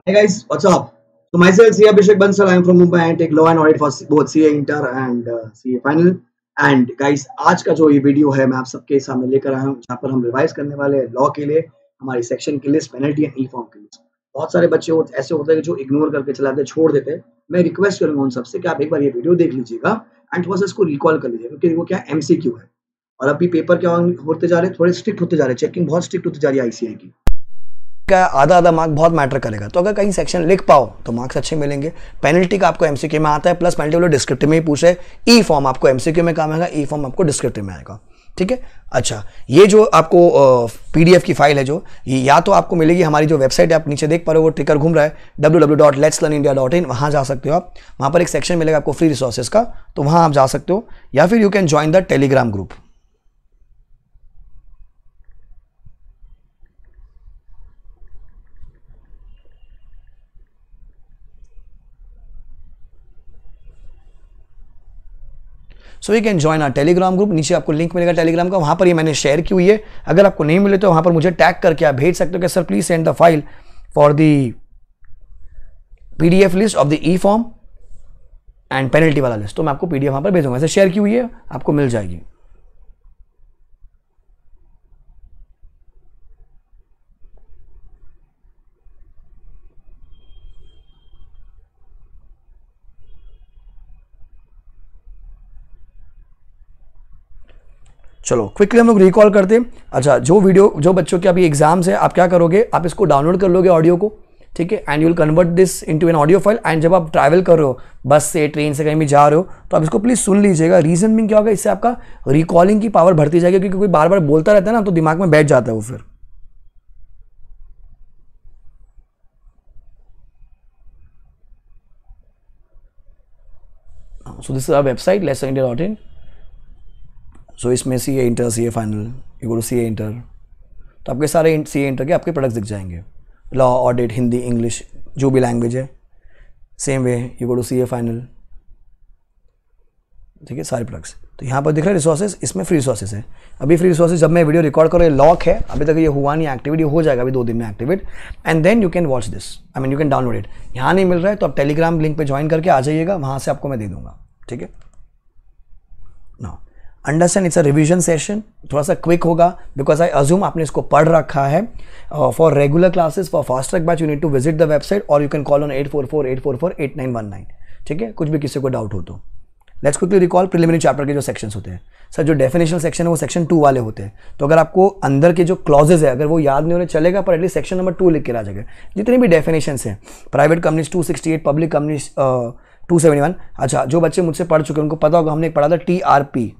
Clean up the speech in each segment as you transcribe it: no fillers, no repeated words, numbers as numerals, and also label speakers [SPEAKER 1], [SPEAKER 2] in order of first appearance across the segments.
[SPEAKER 1] Hey guys, what's up? So myself, C. Abhishek Bansal. I am from Mumbai and take law and audit for both CA Inter and CA Final. And guys, आज का जो ये video है मैं आप सबके सामने लेकर आया हूँ जहाँ पर हम रिवाइज करने वाले हैं लॉ के लिए हमारी सेक्शन की list, penalty and E form की लिस्ट। बहुत सारे बच्चे ऐसे होते हैं जो इग्नोर करके चलाते छोड़ देते हैं। मैं रिक्वेस्ट करूंगा उन सबसे कि आप एक बार ये वीडियो देख लीजिएगा एंड थोड़ा सा इसको रिकॉल कर लीजिएगा क्योंकि वो क्या MCQ है और अभी पेपर क्या होते जा रहे हैं, थोड़े स्ट्रिक्ट होते जा रहे हैं, चेकिंग बहुत स्ट्रिक्ट होती जा रही है ICAI की।
[SPEAKER 2] का आधा मार्क बहुत मैटर करेगा। तो अगर कहीं सेक्शन लिख पाओ तो मार्क्स अच्छे मिलेंगे। पेनल्टी का आपको MCQ में आता है, प्लस पेनल्टी वाले डिस्क्रिप्टिव में ही पूछे। ई फॉर्म आपको MCQ में काम आएगा, ई फॉर्म आपको डिस्क्रिप्टिव में आएगा। ठीक है। अच्छा, ये जो आपको PDF की फाइल है जो ये या तो आपको मिलेगी हमारी जो वेबसाइट है, आप नीचे देख पा रहे हो वो ट्रिकर घूम रहा है www.letslearnindia.in, वहां जा सकते हो आप। वहां पर एक सेक्शन मिलेगा आपको फ्री रिसोर्सेज का, तो वहां आप जा सकते हो, या फिर you can join the Telegram group. So you can join our Telegram group. नीचे आपको लिंक मिलेगा टेलीग्राम का, वहां पर ये मैंने शेयर की हुई है। अगर आपको नहीं मिले तो वहां पर मुझे टैग करके आप भेज सकते हो कि sir please send the file for the PDF list of the E form and penalty वाला लिस्ट। तो मैं आपको PDF वहां पर भेजूंगा। ऐसे शेयर की हुई है, आपको मिल जाएगी। चलो क्विकली हम लोग रिकॉल करते हैं। अच्छा, जो बच्चों के अभी एग्जाम्स है, आप क्या करोगे, आप इसको डाउनलोड कर लोगे ऑडियो को, ठीक है, and you will convert this into an audio file. And जब आप ट्रैवल कर रहे हो, बस से, ट्रेन से, कहीं भी जा रहे हो, तो आप इसको प्लीज सुन लीजिएगा। रीजन भी क्या होगा, इससे आपका रिकॉलिंग की पावर बढ़ती जाएगी, क्योंकि कोई बार बार बोलता रहता है ना, तो दिमाग में बैठ जाता है वो फिर। So this is our website letslearnindia.in। So इसमें CA inter, CA final, you go to CA inter, तो आपके सारे CA इंटर के आपके प्रोडक्ट्स दिख जाएंगे। लॉ, ऑडिट, हिंदी, इंग्लिश, जो भी लैंग्वेज है। Same way you go to CA final, ठीक है, सारे प्रोडक्ट्स। तो यहाँ पर दिख रहा है रिसोर्सेज, इसमें फ्री रिसोर्सेज है। अभी फ्री रिसोर्सेज जब मैं वीडियो रिकॉर्ड करूँ, ये लॉक है, अभी तक ये हुआ नहीं एक्टिवेट, ये हो जाएगा अभी 2 दिन में activate. And then you can watch this, I mean you can download it. यहाँ नहीं मिल रहा है तो आप टेलीग्राम लिंक पे ज्वाइन करके आ जाइएगा, वहाँ से आपको मैं दे दूंगा। ठीक है। Now understand, it's a revision session, थोड़ा सा क्विक होगा बिकॉज आई अज्यूम आपने इसको पढ़ रखा है। For regular classes, for fast track batch, you need to visit the website और यू कैन कॉल ऑन 844-844-8919। ठीक है, कुछ भी किसी को डाउट हो तो। Let's quickly recall preliminary chapter के जो सेक्शंस होते हैं। सर जो डेफिनेशनल सेक्शन है वो सेक्शन 2 वाले होते हैं, तो अगर आपको अंदर के जो क्लॉजेज है अगर वो याद नहीं होने चलेगा, पर एटलीस्ट सेक्शन नंबर 2 लिख के आ जाएगा। जितनी भी डेफिनेशंस हैं, प्राइवेट कंपनीज 268, पब्लिक कंपनीज 271। अच्छा, जो बच्चे मुझसे पढ़ चुके हैं उनको पता होगा, हमने पढ़ा था TRP,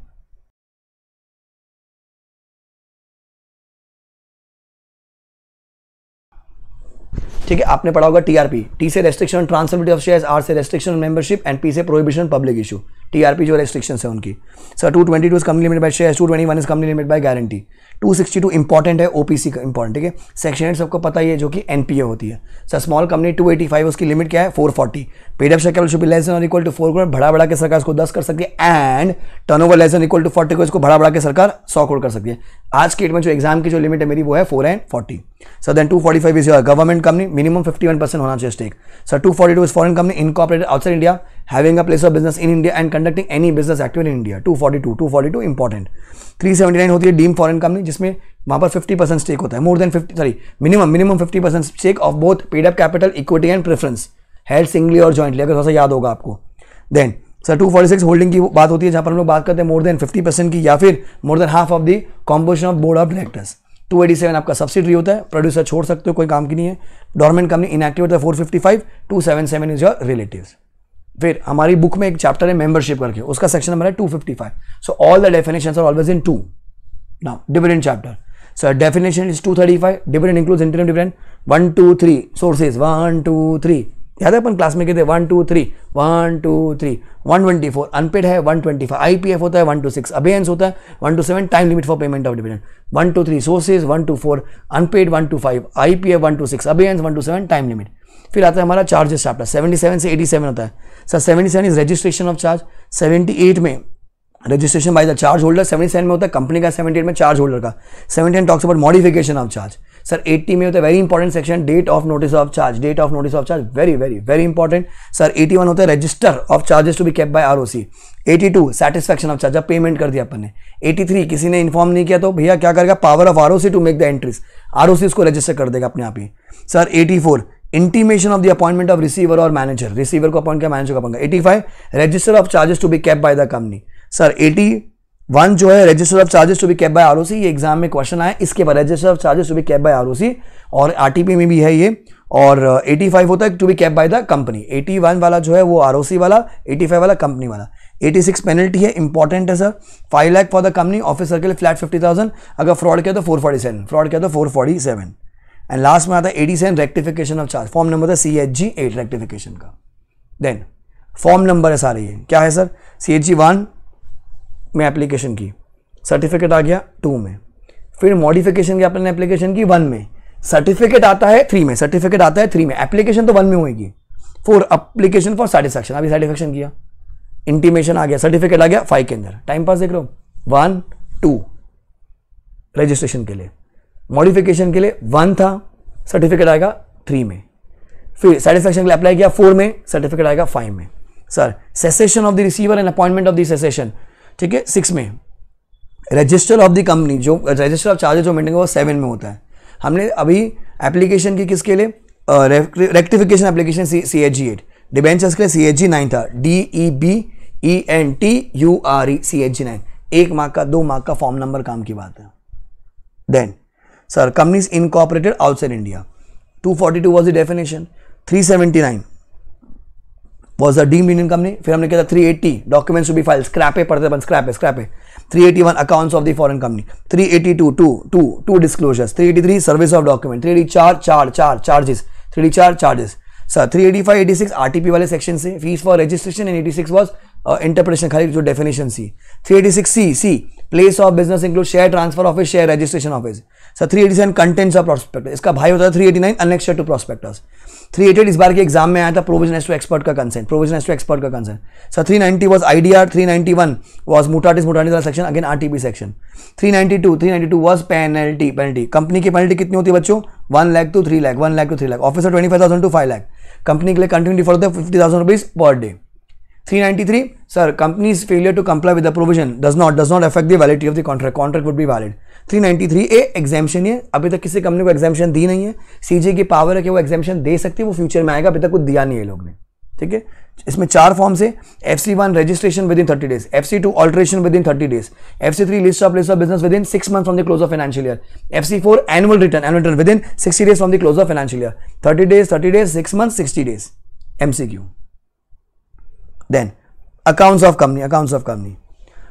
[SPEAKER 2] ठीक है, आपने पढ़ा होगा TRP। T से restriction transferability of shares, R से रेस्ट्रिक्शन मेंबरशिप एंड P से प्रोहिबिशन पब्लिक इशू। TRP जो रेस्ट्रिक्शंस है उनकी। Sir 222 is company limited by shares, 221 is company limited by guarantee, 262 important है, OPC का इंपॉर्टेंट, ठीक है। सेक्शन 8 सबको पता ही है जो कि NPA होती है। सर स्मॉल कंपनी 285, उसकी लिमिट क्या है 440। Paid up share capital should be less than और इक्वल टू 4 करोड़, बढ़ा के सरकार इसको 10 कर सकती है। And turnover less than equal to 40 को इसको बढ़ा के सरकार 100 करोड़ कर सकती है। आज के डेट में जो एग्जाम की जो लिमिट है मेरी वो है 4 and 40। Sir then 245 is your government company, minimum 51% होना चाहिए stake. Sir 242 is foreign company incorporated outside India, having a place of business in India and conducting any business activity in India. 242 important. 379 होती है deem foreign company, जिसमें वहां पर 50% stake होता है, more than 50, sorry minimum 50% stake of both paid up capital, equity and preference, held singly और jointly, अगर थोड़ा सा याद होगा आपको। देन सर 246 होल्डिंग की बात होती है, जहां पर हम लोग बात करते हैं मोर देन 50% की या फिर more than half of the composition of board of directors. 287 आपका सब्सिडरी होता है, प्रोड्यूसर छोड़ सकते हो, कोई काम की नहीं है। डोरमेंट कंपनी इनएक्टिव होता है 455। 277 इज योर रिलेटिव्स। फिर हमारी बुक में एक चैप्टर है मेंबरशिप करके, उसका सेक्शन नंबर है 255। So all the definitions are always in 2। Now dividend chapter, sir definition is 235। Dividend includes internal dividend 1 2 3 sources 1 2 3, याद है अपन क्लास में कहते हैं 1 2 3 1 2 3। 124 अनपेड है, 125 IPF होता है, 1 to 6 अबेयंस होता है, 1 to 7 time limit for payment of dividend, 1 to 3 sources, 1 to 4 unpaid, 1 to 5 IPF, 1 to 6 abeyance, 1 to 7 time limit. फिर आता है हमारा चार्जेस चैप्टर, 77 से 87 होता है। Sir 77 is registration of charge, 78 में registration by the charge holder, 77 में होता है कंपनी का, 78 में चार्ज होल्डर का। 79 talks about modification of charge, sir 80 में होता है very important section, date of notice of charge, date of notice of charge very very very important. Sir 81 होता है register of charges to be kept by ROC. 82 satisfaction of charge, जब payment कर दिया अपन ने। 83 किसी ने इन्फॉर्म नहीं किया तो भैया क्या करेगा, power of ROC to make the entries, ROC उसको रजिस्टर कर देगा अपने आप ही। Sir 84 intimation of the appointment of receiver और मैनेजर, रिसीवर को अपॉइंट किया, मैनेजर को अपॉइंट किया। 85 register of charges to be kept by the company. Sir 81 जो है register of charges to be kept by ROC, ये एग्जाम में question आया इसके बाद, register of charges to be kept by ROC, और आरटीपी में भी है ये। और 85 होता है to be kept by the company. 81 वाला जो है वो आरओसी वाला, 85 वाला कंपनी वाला। 86 पेनल्टी है, इंपॉर्टेंट है sir, 5 lakh for the company, officer के लिए फ्लैट 50,000, अगर फ्रॉड किया तो 447, फ्रॉड किया तो 447। एंड लास्ट में आता है 87 rectification of charge, form number है CHG 8 रेक्टिफिकेशन का। देन फॉर्म नंबर है सारे, ये क्या है सर, CHG 1 में एप्लीकेशन की, सर्टिफिकेट आ गया 2 में, फिर मॉडिफिकेशन की अपने एप्लीकेशन की 1 में, सर्टिफिकेट आता है 3 में, सर्टिफिकेट आता है 3 में, एप्लीकेशन तो 1 में होगी। 4 एप्लीकेशन फॉर सेटिस्फैक्शन, अभी सेटिस्फैक्शन किया, इंटीमेशन आ गया, सर्टिफिकेट आ गया 5 के अंदर। टाइम पास देख रहे हो, 1 2 रजिस्ट्रेशन के लिए, मॉडिफिकेशन के लिए 1 था, सर्टिफिकेट आएगा 3 में, फिर सेटिस्फैक्शन के लिए अप्लाई किया 4 में, सर्टिफिकेट आएगा 5 में। Sir cessation of the receiver and appointment of the cessation, ठीक है, 6 में। रजिस्टर ऑफ द कंपनी, जो रजिस्टर ऑफ चार्जेस जो मेंटेन वो 7 में होता है। हमने अभी एप्लीकेशन की किसके लिए, रेक्टिफिकेशन एप्लीकेशन CHG 8, डिबेंचर्स के लिए CHG 9 था, DEBENTURE CHG 9, 1 मार्क का 2 मार्क का फॉर्म नंबर काम की बात है। Then sir companies incorporated outside India, 242 was the definition, 379 was the deemed Indian company, फिर हमने किया था 380 documents to be file, scrap है पढ़ते बन, स्क्रैप है। 381 accounts of the foreign company, 382 to disclosures, 383 service of document, 384 charges, 384 charges. Sir 385 86 RTP वाले section से, fees for registration, and 86 was interpretation, खाली जो definition C. 386 C place of business include share transfer office, share registration office. Sir 387 contents of prospectus, इसका भाई होता है 389 annexed to prospectus. 388 इस बार के एग्जाम में आया था, प्रोविजन एज टू एक्सपर्ट का consent, provision as to expert का consent. Sir 390 was IDR, 391 was mutatis वाला section, again RTP section. 392 was penalty, company की पेनल्टी कितनी होती है बच्चों, 1 lakh to 3 lakh, 1 lakh to 3 lakh, officer 25,000 to 5 lakh, company के लिए कंटिन्यू डिफॉल्ट होता है 50,000 rupees per day. 393 sir companies failure to comply with the provision does not affect the validity of the contract would be valid. 393 A exemption है, अभी तक किसी company को exemption दी नहीं है, सीजे की पावर है कि वो एग्जाम्पशन दे सकती है, वो फ्यूचर में आएगा, अभी तक कुछ दिया नहीं है लोग ने, ठीक है। इसमें 4 फॉर्म से, FC1 registration within 30 days, FC2 alteration within 30 days, FC3 list of business within 6 month from the close of financial year, FC4 annual return within 60 days from the close of financial year, 30 days 6 month 60 days MCQ। Then accounts of company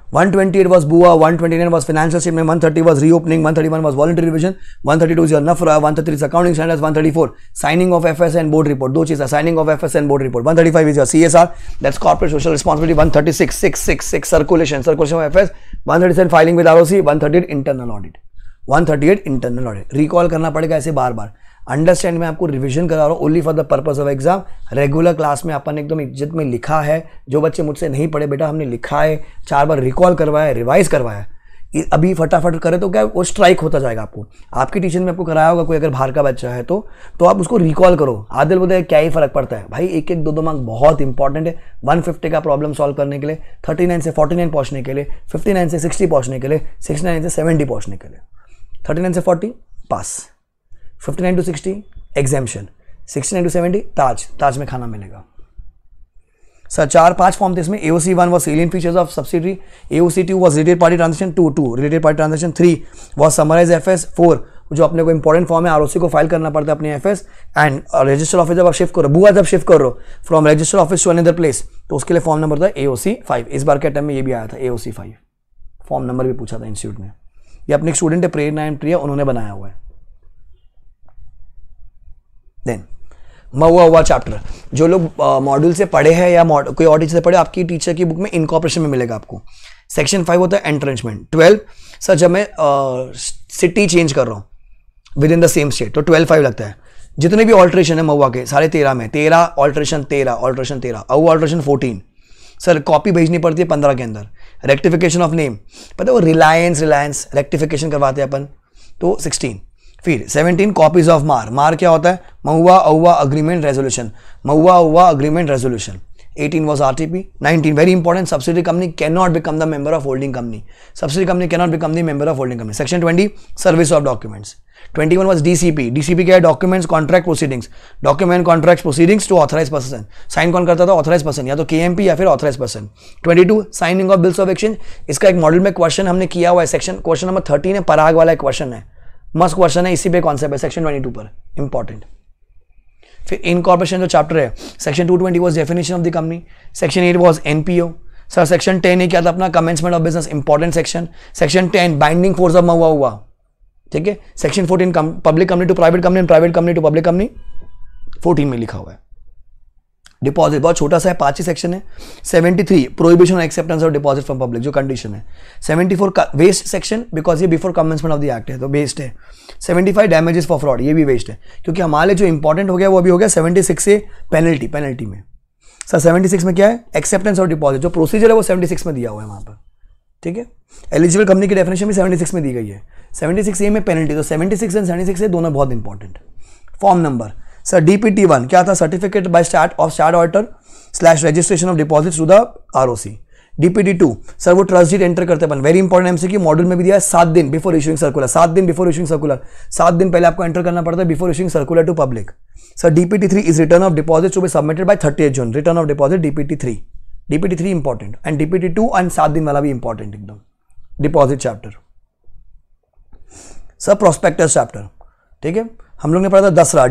[SPEAKER 2] 128 was BUA, 129 was financial statement, 130 was reopening, 131 was voluntary revision, 132 is your NAFRA, 133 is accounting standards, 134 signing of FS and board report, दो चीज़ है, signing of FS and board report, 135 is your CSR, that's corporate social responsibility, 136 circulation of FS, 137 filing with ROC, 138 internal audit, recall करना पड़ेगा ऐसे बार बार। Understand में आपको revision करा रहा हूँ only for the purpose of exam. Regular class में अपन एकदम इज्जत में लिखा है, जो बच्चे मुझसे नहीं पढ़े बेटा हमने लिखा है, 4 बार रिकॉल करवाया, रिवाइज करवाया, अभी फटाफट करे तो क्या वो स्ट्राइक होता जाएगा आपको। आपकी टीचर में आपको कराया होगा, कोई अगर बाहर का बच्चा है तो आप उसको रिकॉल करो, आदिल बोलते क्या ही फर्क पड़ता है भाई, 1-1 2-2 मार्क्स बहुत इंपॉर्टेंट है। 150 का प्रॉब्लम सॉल्व करने के लिए, 39 से 49 पहुंचने के लिए, 59 से 60 पहुंचने के लिए, 69 से 70 पहुंचने के लिए, 39 से 40 पास, 59 to 60 एग्जाम्पशन, 69 to 70 ताज में खाना मिलेगा। सर 4-5 फॉर्म थे इसमें। AOC1 was salient features of subsidiary, AOC2 was related party transaction, 2 related party transaction, 3 was summarize FS, 4 जो अपने को इंपॉर्टेंट फॉर्म है ROC को फाइल करना पड़ता है अपने FS, एंड रजिस्टर ऑफिस जब आप शिफ्ट करो, बुआ जब शिफ्ट करो from register office to another place, तो उसके लिए फॉर्म नंबर था AOC5। इस बार के टाइम में ये भी आया था AOC5, फॉर्म नंबर भी पूछा था इंस्टीट्यूट में। ये अपने स्टूडेंट है प्रेरणा एंड प्रिया, उन्होंने बनाया हुआ है। देन महुआ चैप्टर, जो लोग मॉड्यूल से पढ़े हैं या कोई और टीचर से पढ़े, आपकी टीचर की बुक में इनकॉर्पोरेशन में मिलेगा आपको। सेक्शन 5 होता है एंट्रेंचमेंट। 12 सर जब मैं सिटी चेंज कर रहा हूँ with in the same state तो 12/5 लगता है। जितने भी ऑल्ट्रेशन है महुआ के सारे 13 में, 13 ऑल्ट्रेशन 14। सर कॉपी भेजनी पड़ती है 15 के अंदर। रेक्टिफिकेशन ऑफ नेम, पता है वो रिलायंस रेक्टिफिकेशन करवाते हैं अपन, तो 16। फिर 17 कॉपीज ऑफ मार, मार क्या होता है, महुआ अहुआ अग्रीमेंट रेजोल्यूशन, महुआ अहुआ agreement resolution. 18 was RTP. 19 very important, subsidiary company cannot become the member of holding company. Subsidiary company cannot become the member of holding company. Section 20 service of documents. 21 was DCP. DCP क्या है, documents contract proceedings. Document contract proceedings to authorized person. Sign कौन करता था, authorized person, या तो KMP या फिर authorized person. 22 signing of bills of exchange. इसका एक मॉडल में क्वेश्चन हमने किया हुआ है, सेक्शन क्वेश्चन नंबर 13 है, पराग वाला एक क्वेश्चन है, मस्त क्वेश्चन है, इसी पे कॉन्सेप्ट है सेक्शन 22 पर, इंपॉर्टेंट। फिर इनकॉर्पोरेशन जो चैप्टर है, section 220 was definition of the company, section 8 was NPO. Sir section 10 है क्या था अपना, commencement of business, important section. Section 10 binding force of महुआ हुआ, ठीक है। Section 14 public company to private company and private company to public company, 14 में लिखा हुआ है। डिपॉजिट बहुत छोटा सा है, 5 ही सेक्शन है। 73 प्रोहिबिशन और acceptance of deposit from public, जो कंडीशन है। 74 वेस्ट सेक्शन, बिकॉज ये before commencement of the act है तो वेस्ट है। 75 डैमेजेस फॉर फ्रॉड, ये भी वेस्ट है, क्योंकि हमारे जो इंपॉर्टेंट हो गया वो अभी हो गया 76 से पेनल्टी में। सर 76 में क्या है, एक्सेप्टेंस और डिपॉजिट, जो प्रोसीजर है वो 76 में दिया हुआ है वहां पर, ठीक है। एलिजिबल कंपनी की डेफिनेशन भी 76 में दी गई है, 76A में पेनल्टी, तो 76 एंड 76 है दोनों बहुत important. Form number sir DPT1 क्या था, certificate by start of start auditor / registration of deposit to the ROC। DPT2 sir वो ट्रस्ट डीड एंटर करते अपन, वेरी इंपॉर्टेंट एमसीक्यू, मॉड्यूल में भी दिया है 7 दिन बिफोर इशूइंग सर्कुलर, 7 दिन बिफोर इशूइंग सर्कुलर, 7 दिन पहले आपको एंटर करना पड़ता है before issuing circular to public. Sir DPT3 is return of deposit to be submitted by 30 June, return of deposit DPT3 important, and DPT2 and 7 दिन वाला भी इंपॉर्टेंट एकदम। Deposit chapter sir prospectus chapter, ठीक है। हम लोग ने पढ़ा था दसरा,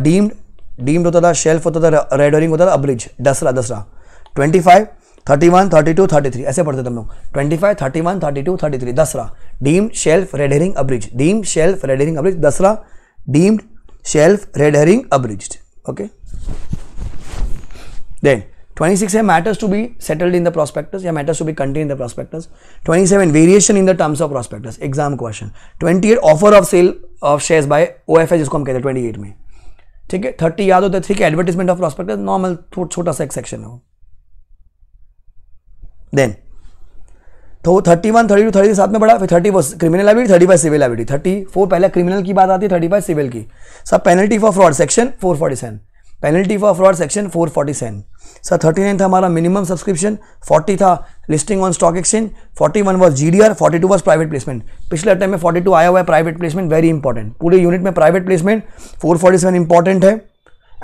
[SPEAKER 2] डीम्ड होता था, शेल्फ होता था, रेड हेरिंग होता था, अब्रिज, दसरा 25 31 32 33 ऐसे पढ़ते थे हम लोग, 25 31 32 33 दसरा, deemed shelf red herring abridge, deemed shelf red herring abridge, दसरा deemed shelf red herring abridged, okay. Then 26 है matters to be settled in the prospectus या matters to be contain in the prospectus. 27 variation in the terms of prospectus, exam question. 28 offer of sale of shares by OFS जिसको हम कहते हैं 28 में, ठीक है। 30 याद होता है, ठीक है, एडवर्टाइजमेंट ऑफ प्रोस्पेक्टस, नॉर्मल छोटा सा एक सेक्शन है वो। देन तो 31 32 30 साथ में पढ़ा, फिर 30 क्रिमिनल लायबिलिटी, 35 सिविल लायबिलिटी, 34 पहले क्रिमिनल की बात आती है, 35 सिविल की। सब penalty for fraud section 447, penalty for fraud section 447। Sir 39 था हमारा मिनिमम सब्सक्रिप्शन, 40 था listing on stock exchange, 41 was GDR, 42 was private placement. पिछले टाइम में 42 आया हुआ है प्राइवेट प्लेसमेंट, वेरी इंपॉर्टेंट, पूरे यूनिट में प्राइवेट प्लेसमेंट 447 इंपॉर्टेंट है।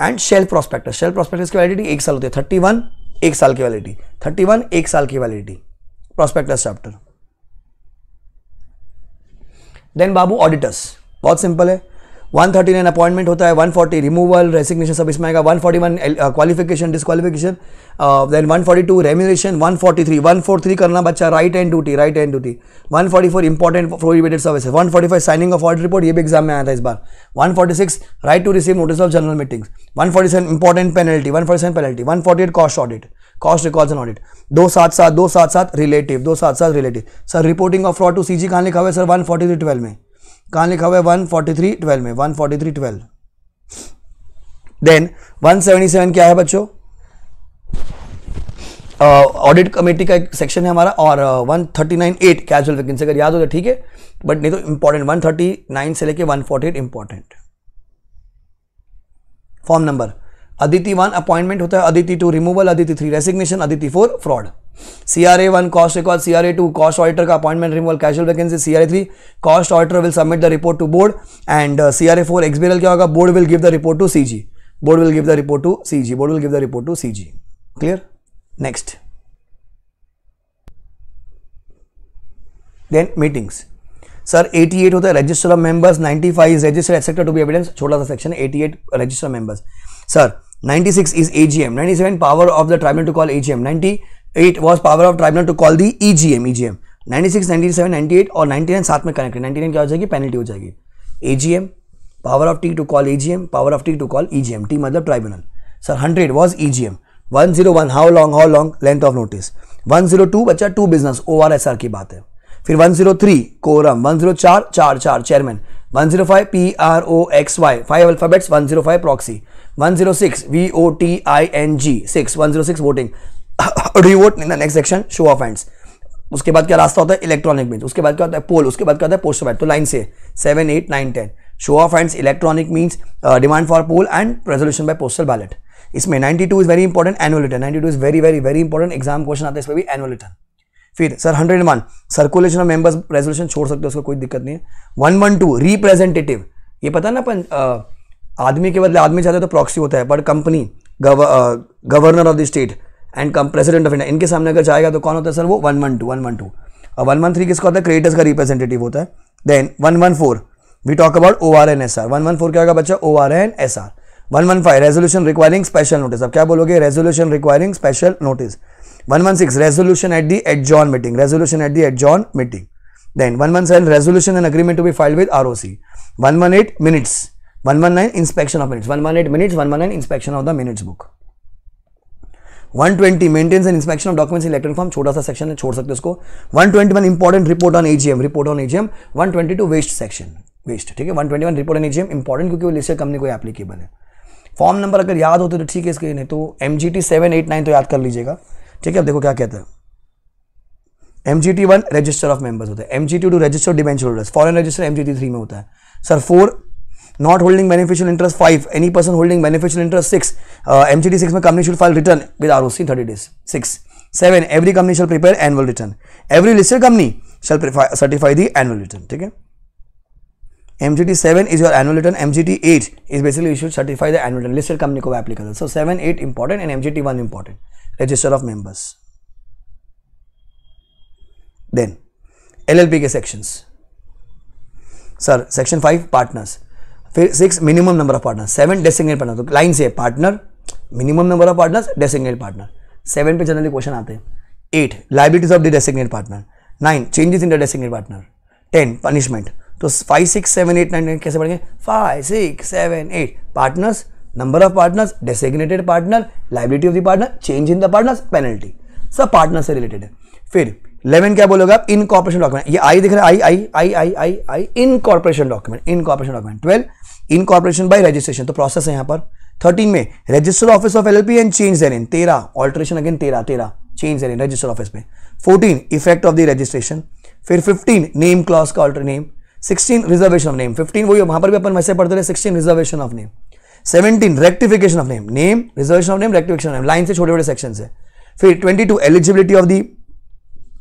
[SPEAKER 2] And shelf prospectus, shelf prospectus की वैलिडिटी 1 साल होती है, 31 1 साल की वैलिडिटी, 31 1 साल की वैलिडिटी, प्रोस्पेक्टस चैप्टर। देन बाबू ऑडिटर्स, बहुत सिंपल है, 139 अपॉइंटमेंट होता है, 140 रिमूवल रेसिग्नेशन सब इसमें आएगा, 141 क्वालिफिकेशन डिस्क्वालिफिकेशन, देन 142 रेम्यूनरेशन, 143 करना बच्चा right and duty, 144 important prohibited services, 145 signing of audit report, ये भी एग्जाम में आया था इस बार, 146 right to receive notice of general meetings, 147 important penalty, 148 cost audit, cost records and audit, 277 relative, sir reporting of fraud to CG कहाँ लिखा हुआ है सर, 143:12 में, कहाँ लिखा हुआ है 143:12 में, 143:12। देन 177 क्या है बच्चों, ऑडिट कमेटी का एक सेक्शन है हमारा, और 139(8) कैजुअल वैकेंसी, अगर याद हो तो ठीक है, बट नहीं तो इंपॉर्टेंट 139 से लेके 148 important. Form number ADT 1 appointment होता है, ADT 2 removal, ADT 3 resignation, ADT 4 fraud. CRA 1 cost record, CRA 2 cost auditor का appointment removal casual vacancy, CRA 3 cost auditor will submit the report to board, and CRA 4 XBRL क्या होगा, board will give the report to CG, clear. Next then meetings, sir 88 होता है register of members, 95 is register accepted to be evidence, छोटा सा section है, 88 register members. Sir 96 is AGM, 97 power of the tribunal to call AGM, 98 was power of tribunal to call the EGM, 96 97 98 और 99 साथ में connected, 99 क्या हो जाएगी, penalty हो जाएगी। AGM power of T to call AGM, power of T to call EGM, T मतलब tribunal. Sir 100 was EGM, 101 how long length of notice, 102 बच्चा 2 business ORSR की बात है, फिर 103 कोरम, 104 चार chairman, 105 PROXY 5 alphabets, 105 proxy, 106 VOTING 6 106 voting, revolt in the next section show of hands. उसके बाद क्या रास्ता होता है, इलेक्ट्रॉनिक बेंच, उसके बाद क्या होता है पोल, उसके बाद क्या होता है पोस्टल बैलेट, तो लाइन से 7 8 9 10 show of hands, electronic means, demand for poll and resolution by postal ballot. इसमें 92 is very important, annual return 92 is very very very important, exam question आता है इस पर भी, एनुअल रिटर्न। फिर sir 101 circulation of members, resolution छोड़ सकते हो, उसका कोई दिक्कत नहीं है। 112 रिप्रेजेंटेटिव, ये पता है ना अपन आदमी के बदले आदमी चाहते तो प्रॉक्सी होता है, but company, governor of the state and president of India, इनके सामने अगर जाएगा तो कौन होता है सर वो 112। और 113 किसका होता है, क्रिएटर्स का रिप्रेजेंटेटिव होता है। Then 114 we talk about ORNSR, 114 क्या होगा बच्चा, ORNSR। 115 resolution requiring special notice, अब क्या बोलोगे, resolution requiring special notice. 116 resolution at the adjourn meeting, resolution at the adjourn meeting. Then 117 resolution and agreement to be filed with ROC। 118 minutes, 119 inspection of minutes, 118 minutes, 119 inspection of the minutes book. 120 maintenance and inspection of documents in electronic form, छोटा सा section है, छोड़ सकते हो उसको। 121 important report on AGM, report on AGM। 122 waste section, waste, ठीक है। 121 report on AGM important क्योंकि वो लिस्टेड कंपनी को एप्लीकेबल है। फॉर्म नंबर अगर याद होते तो ठीक है, इसके नहीं तो MGT 789 तो याद कर लीजिएगा, ठीक है। अब देखो क्या कहता है, MGT 1 रजिस्टर ऑफ मेंबर्स होता है, MGT 2 register debenture holders, foreign register MGT 3 में होता है sir. 4 not holding beneficial interest, 5 any person holding beneficial interest, 6 MGT 6 में company should file return with ROC 30 days, 6 7 every company shall prepare annual return, every listed company shall certify the annual return, ठीक है। MGT 7 is your annual return, MGT 8 is basically you should certify the annual return, listed company को applicable, so 7 8 important and MGT 1 important, register of members। then LLP के sections sir, section 5 partners, फिर 6 minimum number of partner, 7 designate partner, तो line से partner, minimum number of partners, designate partner. 7 पे generally question आते हैं। 8 liabilities of the designate partner. 9 changes in the designate partner. 10 punishment. तो 5 6 7 8 9 कैसे पढ़ेंगे, 5 6 7 8 partners, number of partners, designated partner, liability of the partner, change in the partners, penalty, sub partner से related है। फिर 11 क्या बोलोगे आप, इनकॉर्पोरेशन डॉक्यूमेंट, ये आई दिख रहा है, आई incorporation document, incorporation document. 12 incorporation by registration, तो प्रोसेस है यहाँ पर। 13 में register office of LLP and change therein. 13 alteration again, 13 change therein register office में। 14 इफेक्ट ऑफ द रजिस्ट्रेशन। फिर 15 नेम क्लॉज का alter name. 16 reservation of name. 15 वही वहां पर भी अपन वैसे पढ़ते रहे, 16 reservation of name. 17 rectification of name, name reservation of name, rectification of name, line से छोटे छोटे सेक्शन है। फिर 22 eligibility of the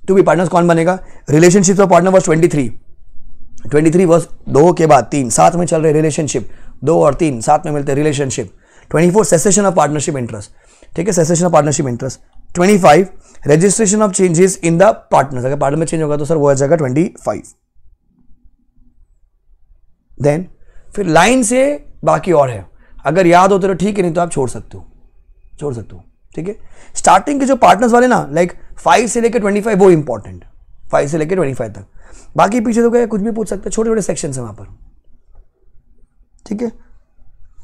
[SPEAKER 2] to be partners, कौन बनेगा, relationship of partner was 23 was 2 के बाद 3 साथ में चल रहे रिलेशनशिप, 2 और 3 साथ में मिलते relationship. 24 cessation of partnership interest, ठीक है, cessation of partnership interest. 25 registration of changes in the partners, अगर पार्टनर में चेंज होगा तो सर वो आ जाएगा 25। देन फिर लाइन से बाकी और है, अगर याद होते तो ठीक है, नहीं तो आप छोड़ सकते हो, ठीक है। स्टार्टिंग के जो पार्टनर्स वाले ना, लाइक 5 से लेकर 25 वो इंपॉर्टेंट, 5 से लेकर 25 तक, बाकी पीछे तो क्या कुछ भी पूछ सकते हैं, छोटे छोटे सेक्शन है वहां पर, ठीक है।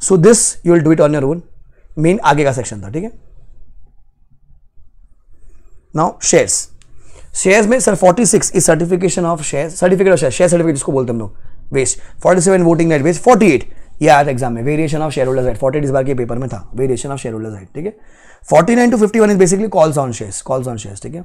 [SPEAKER 2] So this you will do it on your own, main आगे का सेक्शन था, ठीक है। नाउ शेयर्स में sir 46 is certification of shares, certificate of share certificate जिसको बोलते हैं हम लोग, वेस्ट। 47 voting right waste. 48 ये आया था एग्जाम में, variation of share holders right, 48 इस बार के पेपर में था, variation of share holders right, ठीक है। 49 to 51 is basically calls on shares, ठीक है।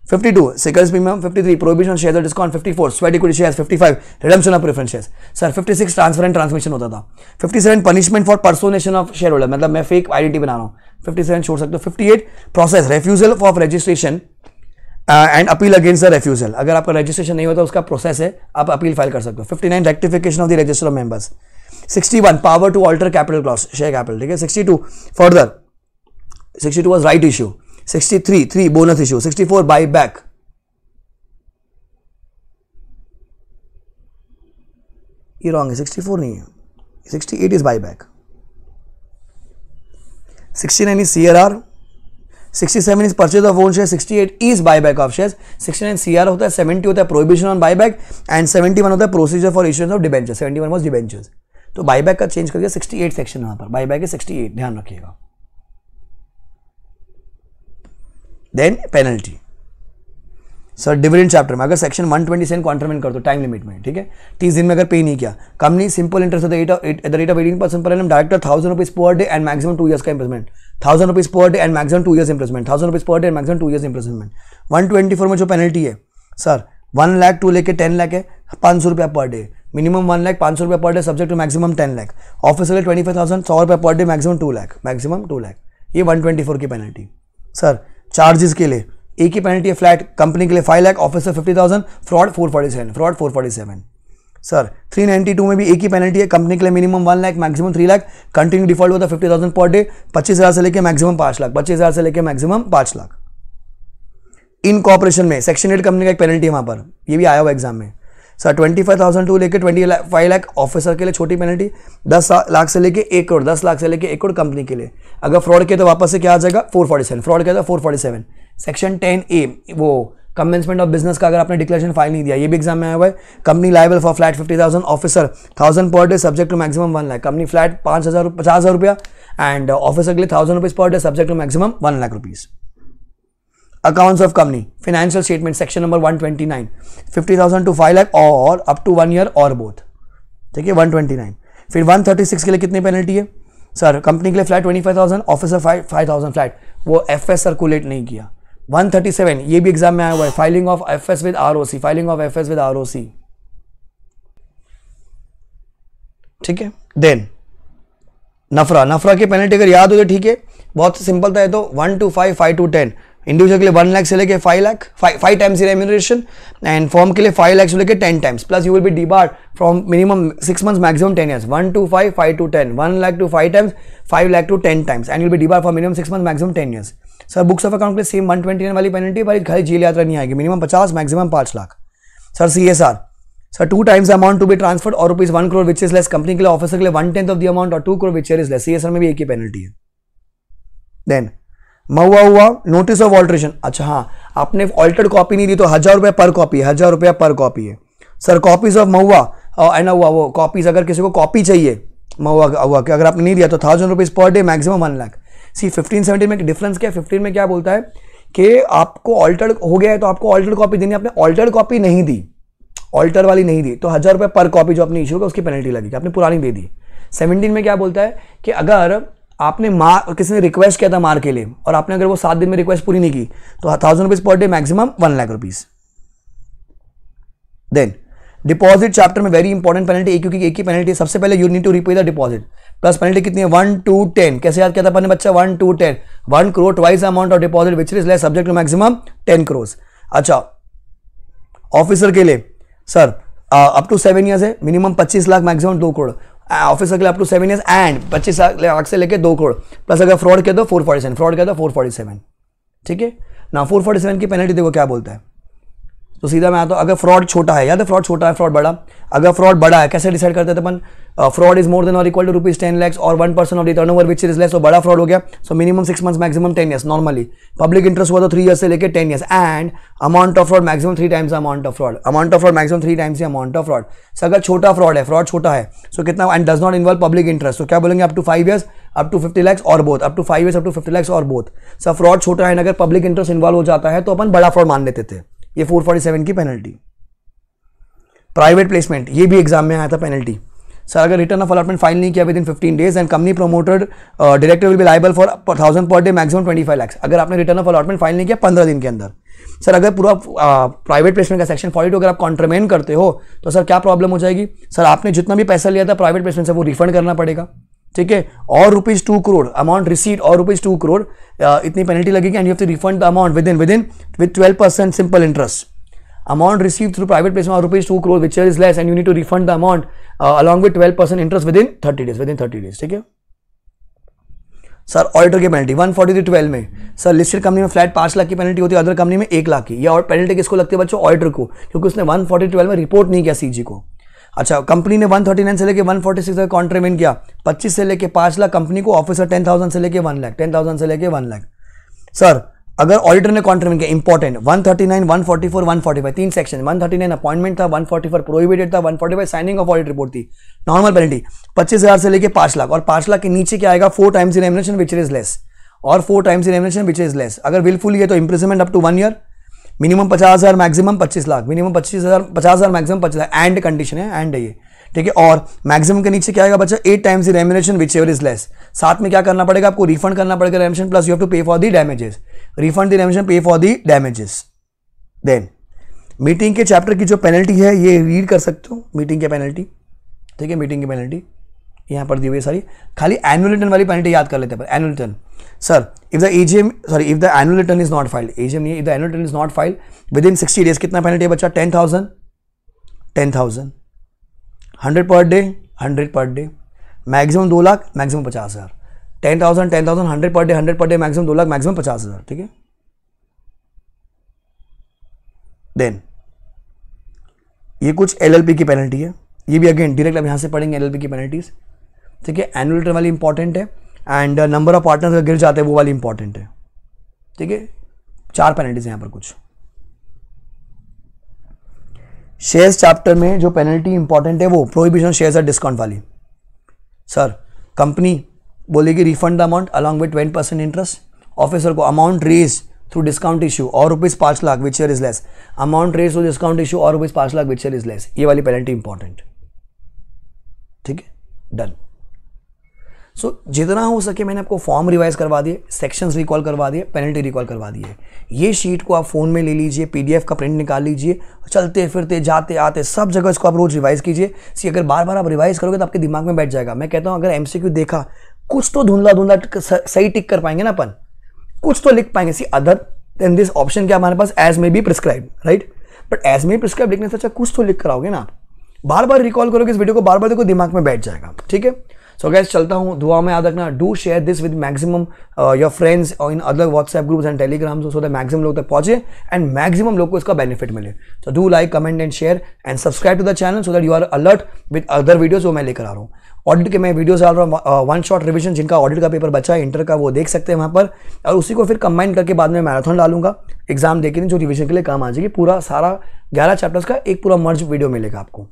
[SPEAKER 2] 52 securities premium. 53 prohibition on shares और discount. 54 sweat equity shares. 55 redemption of preference shares sir. 56 transfer and transmission होता था। 57 punishment for personation of share holder, मतलब मैं fake identity बना रहा हूँ, 57 छोड़ सकते हो। 58 process refusal of registration and appeal against the refusal, अगर आपका रजिस्ट्रेशन नहीं होता उसका प्रोसेस है, आप अपील फाइल कर सकते हो। 59 rectification of the register of members. 61 power to alter capital clause, share capital, ठीक है। 62 further 62 was right issue. 63 bonus issue. 64 buyback. ये wrong है, 64 नहीं है, 68 is buyback. 69 is CRR. 67 is purchase of own shares. 68 is buyback of shares. 69 CRR होता है, 70 होता है prohibition on buyback and 71 होता है procedure for issuance of debentures. 71 was debentures. तो buyback का चेंज करके 68 सेक्शन वहां पर, buyback है 68, ध्यान रखिएगा। Then penalty sir, dividend chapter में अगर सेक्शन 120 से क्वांटरमेंट कर दो टाइम लिमिट में, ठीक है, 30 दिन में अगर पे नहीं किया, company simple interest at the rate of 18% per annum, director 1000 rupees per day and maximum 2 years का इंप्रेसमेंट, 1000 rupees per day and maximum 2 years इंप्रेसमेंट, 1000 rupees per day and maximum 2 years इंप्रेसमेंट। 124 में जो पेनल्टी है सर 1 लाख 2 लेके 10 लाख है, 500 रुपया पर डे, मिनिमम 1 लाख 500 रुपये per day subject to maximum 10 lakh. Officer के लिए 25,000 100 रुपये per day maximum 2 lakh, maximum 2 lakh. ये 124 की पेनल्टी। सर चार्जेस के लिए एक ही पेनल्टी है फ्लैट, कंपनी के लिए 5 lakh, officer 50,000, fraud 447, fraud 447। Sir 392 में भी एक ही पेनल्टी है, कंपनी के लिए minimum 1 lakh maximum 3 lakh, continue default होता है 50,000 पर डे, 25,000 से लेकर मैक्सिमम 5 लाख, 25,000 से लेकर मैक्सिमम 5 लाख। इन कॉर्पोरेशन में सेक्शन 8 कंपनी का एक पेनल्टी है वहां पर, ये भी आया हुआ एग्जाम में। सर 25,000 टू लेकर 25 लाख ऑफिसर के लिए छोटी पेनल्टी, 10 लाख से लेकर 1 करोड़, 10 लाख से लेकर 1 करोड़ कंपनी के लिए। अगर फ्रॉड किया तो वापस से क्या आ जाएगा 447, फ्रॉड किया तो 447। सेक्शन 10A वो कमेंसमेंट ऑफ बिजनेस का अगर आपने डिक्लेरेशन फाइल नहीं दिया, ये भी एग्जाम में आया हुआ है। Company liable for flat 50,000, officer 1,000 per day subject to maximum 1 lakh. Company flat 50,000 रुपया एंड ऑफिसर के लिए 1,000 rupees per day subject to maximum 1 lakh rupees. Accounts of company financial statement section number 129, 50,000 to 5 lakh और अप टू 1 ईयर और both, ठीक है 129। फिर 136 के लिए कितनी पेनल्टी है सर? कंपनी के लिए फ्लैट 25,000, ऑफिसर 5,000 फ्लैट, वो एफएस सर्कुलेट नहीं किया। 137 ये भी एग्जाम में आया हुआ है, filing of FS with ROC, filing of FS with ROC, ठीक है। देन नफरा की पेनल्टी अगर याद हो तो ठीक है, बहुत सिंपल था ये तो, 1 to 5, 5 to 10। इंडिविजुअल के लिए 1 लाख से लेके 5 lakh, 5 times remuneration, and form के लिए 5 लाख से लेके 10 times, plus you will be debarred from minimum 6 months maximum 10 years. 1 to 5, 5 to 10, 1 lakh to 5 times, 5 lakh to 10 times, and you will be debarred for minimum 6 months maximum 10 years. Sir books of account के लिए same 129 वाली penalty, पर खाली jail यात्रा नहीं आएगी, minimum 50 maximum 5 lakh. Sir CSR sir 2 times amount to be transferred और ₹1 crore which is less, company के लिए ऑफिसर के लिए 1/10 ऑफ द अमाउंट और 2 crore which is less. CSR में भी एक ही पेनल्टी है। देन हुआ नोटिस ऑफ ऑल्ट्रेशन। अच्छा हाँ, आपने ऑल्टर्ड कॉपी नहीं दी तो 1,000 रुपये पर कॉपी, 1,000 रुपया पर कॉपी है। Sir copies of Mahua and हुआ वो कॉपीज, अगर किसी को कॉपी चाहिए महुआ के, अगर आपने नहीं दिया तो 1,000 rupees per day maximum 1 lakh. सी 15-17 में डिफरेंस क्या है? 15 में क्या बोलता है कि आपको ऑल्टर्ड हो गया है तो आपको ऑल्टर्ड कॉपी देनी, आपने ऑल्टर्ड कॉपी नहीं दी, ऑल्टर वाली नहीं दी, तो 1,000 रुपये पर कॉपी जो आपने इशू का उसकी पेनल्टी लगेगी, आपने पुरानी दे दी। 17 में क्या बोलता है कि अगर आपने किसी ने रिक्वेस्ट किया था मार के लिए और आपने अगर वो 7 दिन में रिक्वेस्ट पूरी नहीं की तो 1,000 rupees per day maximum 1 lakh rupees. Then deposit chapter में वेरी इंपॉर्टेंट पेनल्टी, क्योंकि एक ही पेनल्टी है। सबसे पहले you need to repay the deposit, plus penalty कितनी है 1 to 10। कैसे याद किया था अपन ने बच्चा? 1 to 10, 1 crore twice amount of deposit which is less subject to maximum 10 crore. अच्छा ऑफिसर के लिए सर अप टू 7 ईयर्स है, minimum 25 lakh maximum 2 crore. Officer के लिए up to 7 years and 25 lakh से लेके 2 करोड़, प्लस अगर फ्रॉड किया तो 447, फ्रॉड किया तो 447, ठीक है ना। 447 की पेनल्टी देखो क्या बोलता है, तो सीधा मैं आता हूं, अगर फ्रॉड छोटा है, याद है फ्रॉड छोटा है फ्रॉड बड़ा, अगर फ्रॉड बड़ा है कैसे डिसाइड करते थे अपन? फ्रॉड इज मोर देन और इक्वल टू ₹10 lakhs और 1% of the turnover which is less, तो बड़ा फ्रॉड हो गया। So minimum 6 months maximum 10 years normally. Public interest हुआ तो 3 ईयर्स से लेकर 10 years, and amount of fraud maximum 3 times amount of fraud, amount of fraud maximum 3 times amount of fraud. So अगर छोटा फ्रॉड है, फ्रॉड छोटा है, सो कितना, and does not involve public interest, तो क्या बोलेंगे? Up to 5 years, up to 50 lakhs और both, up to 5 years, up to 50 lakhs और बोथ। सर फ्रॉड छोटा है, अगर पब्लिक इंटरेस्ट इन्वॉल्व हो जाता है तो अपन बड़ा फ्रॉड मान लेते थे, ये 447 की पेनल्टी। प्राइवेट प्लेसमेंट, ये भी एग्जाम में आया था पेनल्टी। सर अगर रिटर्न ऑफ अलॉटमेंट फाइल नहीं किया with in 15 days and company promoted director will be liable for 1,000 per day maximum 25 lakhs। अगर आपने रिटर्न ऑफ अलॉटमेंट फाइल नहीं किया 15 दिन के अंदर। सर अगर पूरा प्राइवेट प्लेसमेंट का सेक्शन 42 अगर आप कॉन्ट्रामेंट करते हो तो सर क्या प्रॉब्लम हो जाएगी? सर आपने जितना भी पैसा लिया था प्राइवेट प्लेसमेंट से वो रिफंड करना पड़ेगा, ठीक है, और ₹2 करोड़ अमाउंट रिसीट और ₹2 करोड़ इतनी पेनल्टी लगेगी, and you have to refund the amount with 12% simple interest. Amount received through private placement of ₹2 crore which is less, and you need to refund the amount along with 12% interest within 30 days, ठीक है। Sir auditor की penalty 143(12) में, sir listed company में flat 5 lakh की penalty होती है, other company में 1 लाख की। ये और पेनल्टी किसको लगती है बच्चों? ऑडिटर को, क्योंकि उसने 143(12) में रिपोर्ट नहीं किया सीजी को। अच्छा कंपनी ने 139 से लेके 146 तक कॉन्ट्रीमेंट किया, 25 से लेके 5 लाख कंपनी को, ऑफिसर 10,000 से लेके 1 लाख, 10,000 से लेके 1 लाख। सर अगर ऑडिटर ने कॉन्ट्रीमेंट किया, इंपॉर्टेंट 139, 144, 145 3 सेक्शन, 139 अपॉइंटमेंट था, 144 प्रोहिबिटेड था, 145 साइनिंग ऑफ ऑडिट रिपोर्ट थी। नॉर्मल पेनल्टी 25,000 से लेके 5 लाख, और 5 लाख के नीचे क्या आएगा? 4 times remuneration which is less, और 4 times remuneration which is less. अगर विलफुली है तो imprisonment up to 1 year, minimum 50,000 maximum 25 lakh, minimum 50,000 maximum 25 lakh, and condition है, एंड है ये, ठीक है। और मैक्सिमम के नीचे क्या आएगा बच्चा? 8 times remuneration whichever is less. साथ में क्या करना पड़ेगा आपको? रिफंड करना पड़ेगा remuneration, plus you have to pay for the damages, refund the remuneration, pay for the damages. Then meeting के चैप्टर की जो पेनल्टी है ये रीड कर सकते हो, मीटिंग के पेनल्टी, ठीक है, मीटिंग की पेनल्टी यहाँ पर दी हुई है सारी। खाली एनुअल रिटर्न वाली पेनल्टी याद कर लेते हैं। Annual return, sir if the AGM, sorry if the annual return is not filed, AGM नहीं, if the annual return is not filed within 60 days, कितना पेनल्टी है बच्चा? 10,000, 100 पर डे, 100 पर day, maximum 2 lakh, maximum 50,000, 10,000, 100 per day, 100 पर day, maximum 2 lakh, maximum 50,000, ठीक है। Then ये कुछ एलएलपी की पेनल्टी है, ये भी अगेन डायरेक्ट अब यहाँ से पढ़ेंगे एलएलपी की पेनल्टीज, ठीक है। एनुअल रिटर्न वाली इंपॉर्टेंट है एंड नंबर ऑफ पार्टनर्स अगर गिर जाते हैं वो वाली इंपॉर्टेंट है, ठीक है। 4 पेनल्टीज है यहाँ पर कुछ। शेयर्स चैप्टर में जो पेनल्टी इंपॉर्टेंट है वो प्रोहिबिशन शेयर्स एट डिस्काउंट वाली। सर कंपनी बोलेगी refund the amount along with 20% interest, officer को amount raise through discount issue और ₹5 lakh whichever is less, amount raise through discount issue और ₹5 lakh whichever is less, ये वाली penalty important, ठीक है, done. सो जितना हो सके मैंने आपको फॉर्म रिवाइज करवा दिए, सेक्शंस रिकॉल करवा दिए, पेनल्टी रिकॉल करवा दिए। ये शीट को आप फोन में ले लीजिए, पीडीएफ का प्रिंट निकाल लीजिए, चलते फिरते जाते आते सब जगह इसको आप रोज रिवाइज कीजिए। सी अगर बार बार आप रिवाइज करोगे तो आपके दिमाग में बैठ जाएगा। मैं कहता हूँ अगर एमसीक्यू देखा कुछ तो धुंधला धुंधला सही टिक कर पाएंगे ना अपन, कुछ तो लिख पाएंगे। See other than this option क्या हमारे पास, as may be prescribe, right, but as may prescribe लिखने से अच्छा कुछ तो लिख कर आओगे ना आप, बार बार रिकॉल करोगे इस वीडियो को, बार बार देखो दिमाग में बैठ जाएगा, ठीक है। सो गाइस चलता हूँ, दुआ में याद रखना, do share this with maximum your friends और in other WhatsApp groups and Telegram so that maximum लोग तक पहुंचे एंड मैक्सिमम लोग को इसका बेनिफिट मिले। So do like, comment and share and subscribe to the channel so that you are alert with other videos जो मैं लेकर आ रहा हूँ। ऑडिट के मैं वीडियोस डाल रहा हूँ, 1 शॉट रिविजन, जिनका ऑडिट का पेपर बचा है इंटर का वो देख सकते हैं वहाँ पर, और उसी को फिर कंबाइन करके बाद में मैराथन डालूंगा एग्जाम देके जो रिविजन के लिए काम आ जाएगी। पूरा सारा 11 चैप्टर्स का एक पूरा मर्ज वीडियो मिलेगा आपको।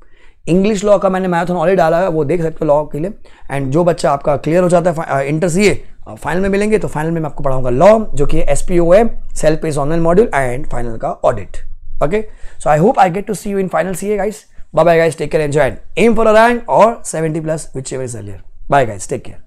[SPEAKER 2] इंग्लिश लॉ का मैंने मैराथन ऑलरेडी डाला है, वो देख सकते हो लॉ के लिए। एंड जो बच्चा आपका क्लियर हो जाता है इंटर सीए, फाइनल में मिलेंगे तो फाइनल में मैं आपको पढ़ाऊंगा लॉ, जो कि SPOA, self pace online module and final का audit. Okay, so I hope I get to see you in final CA guys. Bye bye guys, take care, enjoy, aim for a rank और 70+ whichever is earlier. Bye guys, take care.